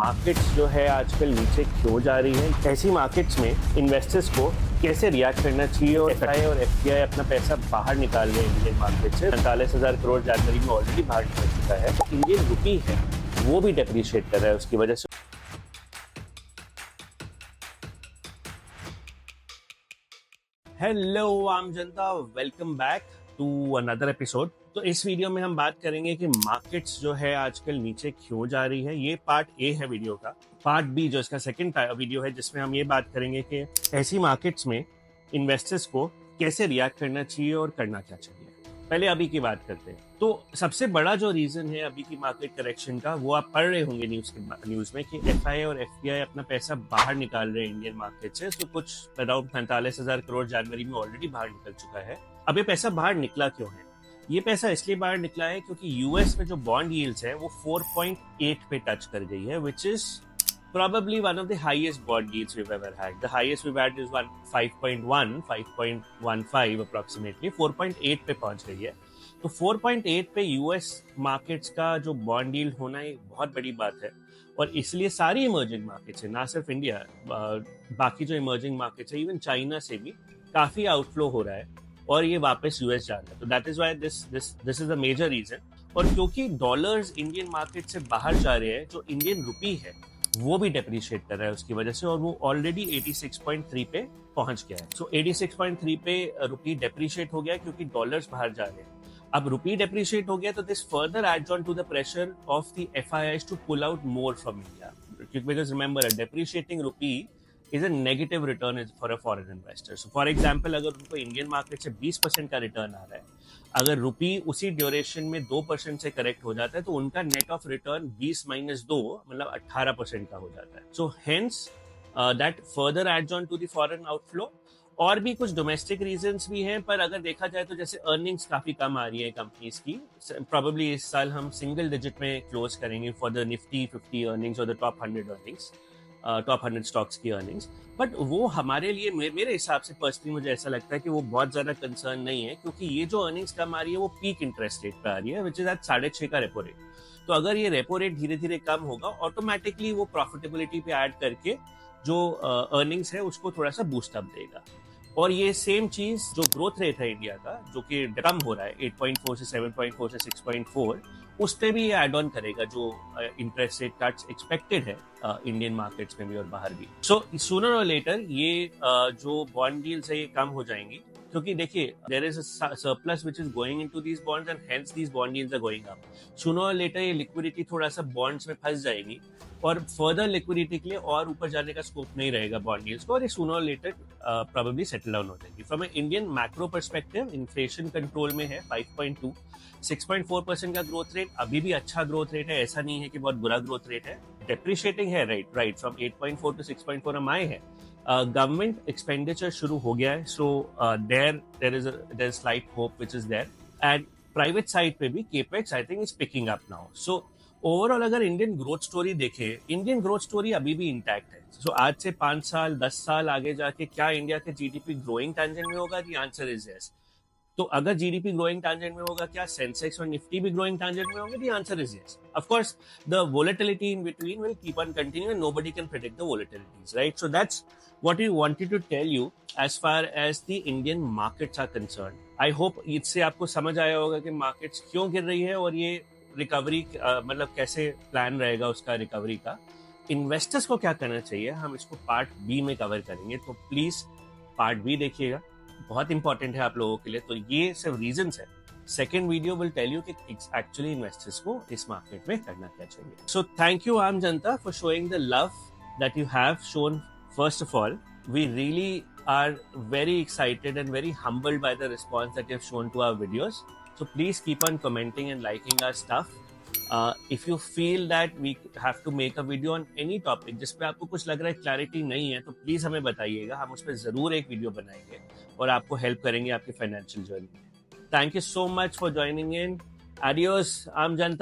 Markets जो है आजकल नीचे क्यों जा रही है, ऐसी मार्केट्स में इन्वेस्टर्स को कैसे रिएक्ट करना चाहिए और एफआई और एफपीआई अपना पैसा बाहर निकाल रहे हैं इंडियन मार्केट से। 45,000 करोड़ जनवरी में ऑलरेडी बाहर निकल चुका है। इंडियन रुपी है वो भी डेप्रिशिएट कर रहा है उसकी वजह से। हेलो आम जनता, welcome back to another episode. तो इस वीडियो में हम बात करेंगे कि मार्केट्स जो है आजकल नीचे क्यों जा रही है। ये पार्ट ए है वीडियो का। पार्ट बी जो इसका सेकंड वीडियो है जिसमें हम ये बात करेंगे कि ऐसी मार्केट्स में इन्वेस्टर्स को कैसे रिएक्ट करना चाहिए और करना क्या चाहिए। पहले अभी की बात करते हैं। तो सबसे बड़ा जो रीजन है अभी की मार्केट करेक्शन का, वो आप पढ़ रहे होंगे न्यूज में कि एफआई और एफपीआई अपना पैसा बाहर निकाल रहे हैं इंडियन मार्केट से। तो कुछ अराउंड 45,000 करोड़ जनवरी में ऑलरेडी बाहर निकल चुका है। अब ये पैसा बाहर निकला क्यों है? ये पैसा इसलिए बाहर निकला है क्योंकि यूएस में जो बॉन्ड यील्ड्स है वो 4.8 पे टच कर गई है, which is probably one of the highest bond yields we've ever had. The highest we've had is 5.15 approximately, 4.8 पे पहुंच गई है। तो 4.8 पे यूएस मार्केट्स का जो बॉन्ड यील्ड होना एक बहुत बड़ी बात है, और इसलिए सारी इमर्जिंग मार्केट्स है, ना सिर्फ इंडिया, बाकी जो इमर्जिंग मार्केट्स है, इवन चाइना से भी काफी आउटफ्लो हो रहा है और ये वापस यूएस जा रहा है। तो that is why this is a major reason. और क्योंकि डॉलर्स इंडियन मार्केट से बाहर जा रहे हैं, जो इंडियन रुपी है वो भी डेप्रिशिएट कर रहा है उसकी वजह से, और वो ऑलरेडी 86.3 पे पहुंच गया है। सो 86.3 पे रुपी डेप्रिशिएट हो गया क्योंकि डॉलर्स बाहर जा रहे हैं। अब रुपी डेप्रिशिएट हो गया तो this further adds on to the pressure of the FIIs to pull out more from India, because remember a depreciating rupee is a negative return for a foreign investor. So for example, अगर उनको Indian market से 20% का return आ रहा है, अगर रुपी उसी duration में 2% से करेक्ट हो जाता है तो उनका नेट ऑफ रिटर्न 20 - 2 मतलब 18% का हो जाता है। So hence that further adds on to the foreign outflow. और भी कुछ डोमेस्टिक रीजंस भी हैं, पर अगर देखा जाए तो जैसे अर्निंग्स काफी कम आ रही है कंपनीज की। प्रोबेबली इस साल हम सिंगल डिजिट में क्लोज करेंगे फॉर द निफ्टी 50 अर्निंग्स और the top 100 earnings, top 100 stocks की अर्निंग्स। बट वो हमारे लिए, मेरे हिसाब से पर्सनली मुझे ऐसा लगता है कि वो बहुत ज्यादा कंसर्न नहीं है, क्योंकि ये जो अर्निंग्स कम आ रही है वो पीक इंटरेस्ट रेट पे आ रही है, विच इज एट 6.5 का रेपो रेट। तो अगर ये रेपो रेट धीरे धीरे कम होगा, ऑटोमेटिकली वो प्रॉफिटेबिलिटी पे ऐड करके जो अर्निंग्स है उसको थोड़ा सा बूस्ट अप देगा। और ये सेम चीज जो ग्रोथ रेट है इंडिया का, जो कि कम हो रहा है 8.4 से 7.4 से 6.4, उस पे भी ये एड ऑन करेगा जो इंटरेस्ट रेट कट्स एक्सपेक्टेड है इंडियन मार्केट्स में भी और बाहर भी। सो सूनर और लेटर ये जो बॉन्ड डील्स है ये कम हो जाएंगी, क्योंकि देखिए there is a surplus which is going into these bonds and hence these bond deals are going up. Sooner और लेटर ये लिक्विडिटी थोड़ा सा बॉन्ड्स में फंस जाएगी और फर्दर लिक्विडिटी के लिए और ऊपर जाने का स्कोप नहीं रहेगा बॉन्ड डील्स को, और ये सूनर और लेटर प्रोबेबली सेटल डाउन हो जाएगी। From Indian macro perspective, inflation control में है 5.2, 6.4% का ग्रोथ रेट अभी भी अच्छा ग्रोथ रेट है, ऐसा नहीं है कि बहुत बुरा ग्रोथ रेट है। डेप्रिशिएटिंग है, राइट फ्रॉम 8.4 to 6.4 हम आए हैं। गवर्नमेंट एक्सपेंडिचर शुरू हो गया है, सो there is slight hope which is there. And private side पे भी capex I think is picking up now. So overall अगर इंडियन ग्रोथ स्टोरी देखें, इंडियन ग्रोथ स्टोरी अभी भी इंटैक्ट है। सो आज से 5 साल 10 साल आगे जाके क्या इंडिया के जीडीपी ग्रोइंग टेंजेंट में होगा? The answer is yes. तो अगर जीडीपी ग्रोइंग टेंजेंट में होगा, क्या सेंसेक्स और निफ्टी भी ग्रोइंग टेंजेंट में होंगे? The answer is yes. Of course the volatility in between will keep on continue, nobody can predict the volatilities, right? So that's what we wanted to tell you as far as the Indian markets are concern. I hope इससे आपको समझ आया होगा कि markets क्यों गिर रही है और ये रिकवरी मतलब कैसे प्लान रहेगा उसका रिकवरी का। इन्वेस्टर्स को क्या करना चाहिए, हम इसको पार्ट बी में कवर करेंगे, तो प्लीज पार्ट बी देखिएगा, बहुत इंपॉर्टेंट है आप लोगों के लिए। तो ये सिर्फ रीजंस है। Second video will tell you कि एक्चुअली इन्वेस्टर्स को इस मार्केट में करना क्या चाहिए। सो थैंक यू आम जनता for showing the love that you have shown. First of all, we really are very excited and very humbled by the response that you have shown to our videos. So please keep on commenting and liking our stuff. If you feel that we have to make a video on any topic जिस पे आपको कुछ लग रहा है clarity नहीं है, तो प्लीज हमें बताइएगा, हम उस पर जरूर एक वीडियो बनाएंगे और आपको हेल्प करेंगे आपकी फाइनेंशियल जर्नी में। Thank you so much for joining in. Adios आम जनता।